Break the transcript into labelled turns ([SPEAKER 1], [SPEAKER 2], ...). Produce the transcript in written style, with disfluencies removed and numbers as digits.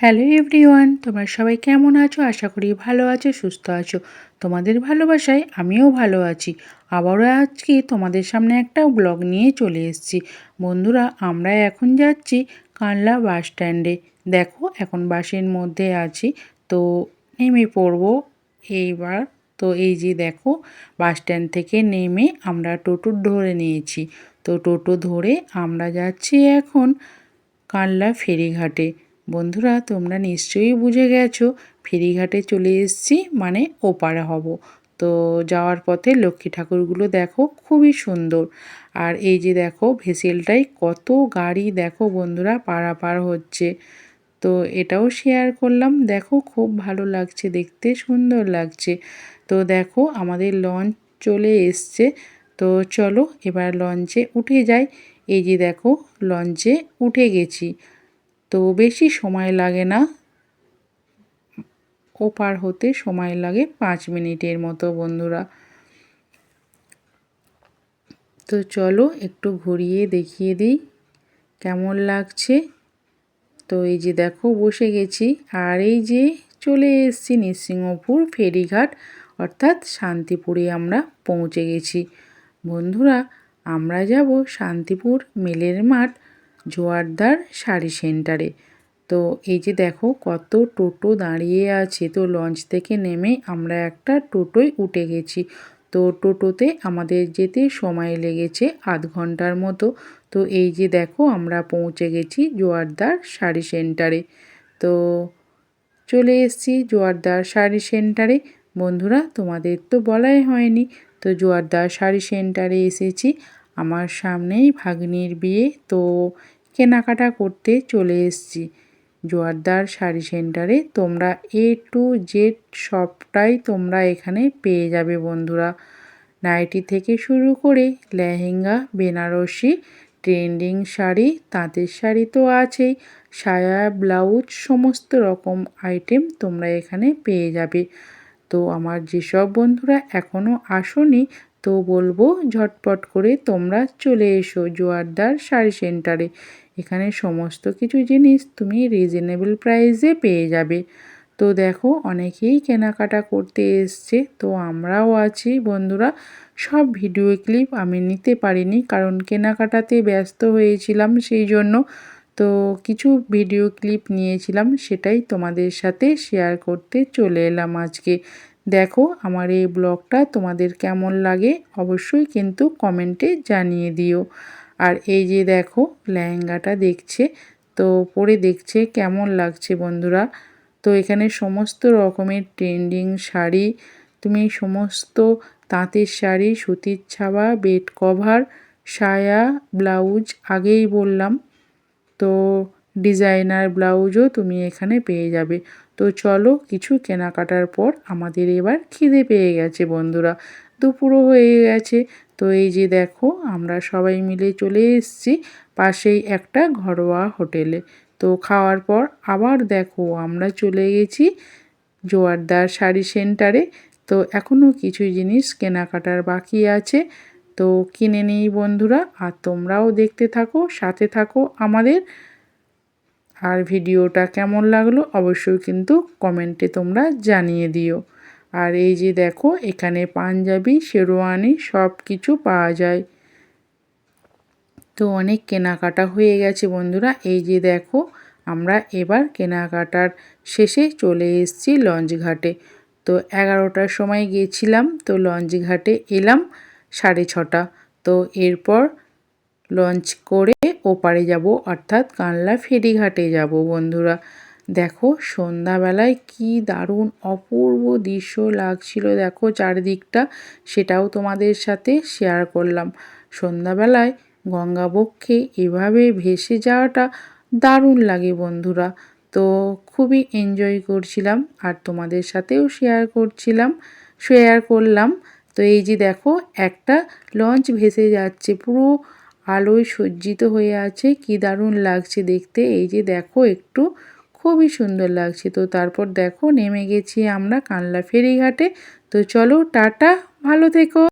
[SPEAKER 1] Hello everyone, তোমরা সবাই কেমন আছো? আশা করি ভালো আছো, সুস্থ আছো। তোমাদের ভালোবাসায় আমিও ভালো আছি। আবারও আজকে তোমাদের সামনে একটা ব্লগ নিয়ে চলে এসেছি। বন্ধুরা, আমরা এখন যাচ্ছি কানলা বাস স্ট্যান্ডে। দেখো, এখন বাসের মধ্যে আছি, তো নেমে পড়বো এইবার। তো এই যে দেখো, বাস স্ট্যান্ড থেকে নেমে আমরা টোটো ধরে নিয়েছি। তো টোটো ধরে আমরা যাচ্ছি এখন কানলা ফেরিঘাটে। বন্ধুরা, তোমরা নিশ্চয়ই বুঝে গেছো ফেরিঘাটে চলে এসেছি মানে ওপারে হব। তো যাওয়ার পথে লক্ষ্মী ঠাকুরগুলো দেখো খুবই সুন্দর। আর এই যে দেখো ভেসেলটাই কত গাড়ি দেখো বন্ধুরা পারাপার হচ্ছে। তো এটাও শেয়ার করলাম, দেখো খুব ভালো লাগছে, দেখতে সুন্দর লাগছে। তো দেখো আমাদের লঞ্চ চলে এসছে। তো চলো এবার লঞ্চে উঠে যাই। এই যে দেখো লঞ্চে উঠে গেছি। তো বেশি সময় লাগে না, ওপার হতে সময় লাগে 5 মিনিটের মতো বন্ধুরা। তো চলো একটু ঘুরিয়ে দেখিয়ে দিই কেমন লাগছে। তো এই যে দেখো বসে গেছি, আর এই যে চলে এসেছি নৃসিংহপুর ফেরিঘাট, অর্থাৎ শান্তিপুরে আমরা পৌঁছে গেছি। বন্ধুরা, আমরা যাব শান্তিপুর মেলের মাঠ জোয়ারদার শাড়ি সেন্টারে। তো এই যে দেখো কত টোটো দাঁড়িয়ে আছে। তো লঞ্চ থেকে নেমে আমরা একটা টোটোয় উঠে গেছি। তো টোটোতে আমাদের যেতে সময় লেগেছে আধ ঘন্টার মতো। তো এই যে দেখো আমরা পৌঁছে গেছি জোয়ারদার শাড়ি সেন্টারে। তো চলে এসেছি জোয়ারদার শাড়ি সেন্টারে। বন্ধুরা, তোমাদের তো বলাই হয়নি, তো জোয়ারদার শাড়ি সেন্টারে এসেছি। আমার সামনেই ভাগ্নির বিয়ে, তো কেনাকাটা করতে চলে এসেছি জোয়ারদার শাড়ি সেন্টারে। তোমরা A to Z সবটাই তোমরা এখানে পেয়ে যাবে বন্ধুরা। নাইটি থেকে শুরু করে লেহেঙ্গা, বেনারসি, ট্রেন্ডিং শাড়ি, তাঁতের শাড়ি তো আছেই, সায়া, ব্লাউজ, সমস্ত রকম আইটেম তোমরা এখানে পেয়ে যাবে। তো আমার যেসব বন্ধুরা এখনও আসোনি, তো বলবো ঝটপট করে তোমরা চলে এসো জোয়ারদার শাড়ি সেন্টারে। এখানে সমস্ত কিছু জিনিস তুমি রিজনেবল প্রাইসে পেয়ে যাবে। তো দেখো অনেকেই কেনাকাটা করতে এসছে, তো আমরাও আছি বন্ধুরা। সব ভিডিও ক্লিপ আমি নিতে পারিনি, কারণ কেনাকাটাতে ব্যস্ত হয়েছিলাম সেই জন্য। তো কিছু ভিডিও ক্লিপ নিয়েছিলাম, সেটাই তোমাদের সাথে শেয়ার করতে চলে এলাম আজকে। দেখো আমার এই ব্লগটা তোমাদের কেমন লাগে অবশ্যই কিন্তু কমেন্টে জানিয়ে দিও। আর এই যে দেখো লেহেঙ্গাটা দেখছে, তো পরে দেখছে কেমন লাগছে বন্ধুরা। তো এখানে সমস্ত রকমের ট্রেন্ডিং শাড়ি, তুমি সমস্ত তাঁতের শাড়ি, সুতির ছাপা, বেড কভার, সায়া, ব্লাউজ আগেই বললাম, তো ডিজাইনার ব্লাউজও তুমি এখানে পেয়ে যাবে। তো চলো কিছু কেনাকাটার পর আমাদের এবার খিদে পেয়ে গেছে বন্ধুরা, দুপুরও হয়ে গেছে। তো এই যে দেখো আমরা সবাই মিলে চলে এসেছি পাশেই একটা ঘরোয়া হোটেলে। তো খাওয়ার পর আবার দেখো আমরা চলে গেছি জোয়ারদার শাড়ি সেন্টারে। তো এখনও কিছু জিনিস কেনাকাটার বাকি আছে, তো কিনে নিই বন্ধুরা। আর তোমরাও দেখতে থাকো, সাথে থাকো আমাদের। আর ভিডিওটা কেমন লাগলো অবশ্যই কিন্তু কমেন্টে তোমরা জানিয়ে দিও। আর এই যে দেখো এখানে পাঞ্জাবি, শেরওয়ানি সব কিছু পাওয়া যায়। তো অনেক কেনাকাটা হয়ে গেছে বন্ধুরা। এই যে দেখো আমরা এবার কেনাকাটার শেষে চলে এসেছি লঞ্চ ঘাটে। তো 11টার সময় গিয়েছিলাম, তো লঞ্চ ঘাটে এলাম 6:30। তো এরপর লঞ্চ করে ওপারে যাব, অর্থাৎ কানলা ফেরিঘাটে যাব বন্ধুরা। দেখো সন্ধ্যাবেলায় কি দারুণ অপূর্ব দৃশ্য লাগছিল দেখো চারিদিকটা, সেটাও তোমাদের সাথে শেয়ার করলাম। সন্ধ্যাবেলায় গঙ্গাবক্ষে এভাবে ভেসে যাওয়াটা দারুণ লাগে বন্ধুরা। তো খুবই এনজয় করছিলাম আর তোমাদের সাথেও শেয়ার করলাম। তো এই যে দেখো একটা লঞ্চ ভেসে যাচ্ছে, পুরো আলোয় সজ্জিত হয়ে আছে, কি দারুণ লাগছে দেখতে। এই যে দেখো একটু খুবই সুন্দর লাগছে। তো তারপর দেখো নেমে গেছি আমরা কানলা ফেরিঘাটে। তো চলো টাটা, ভালো থেকো।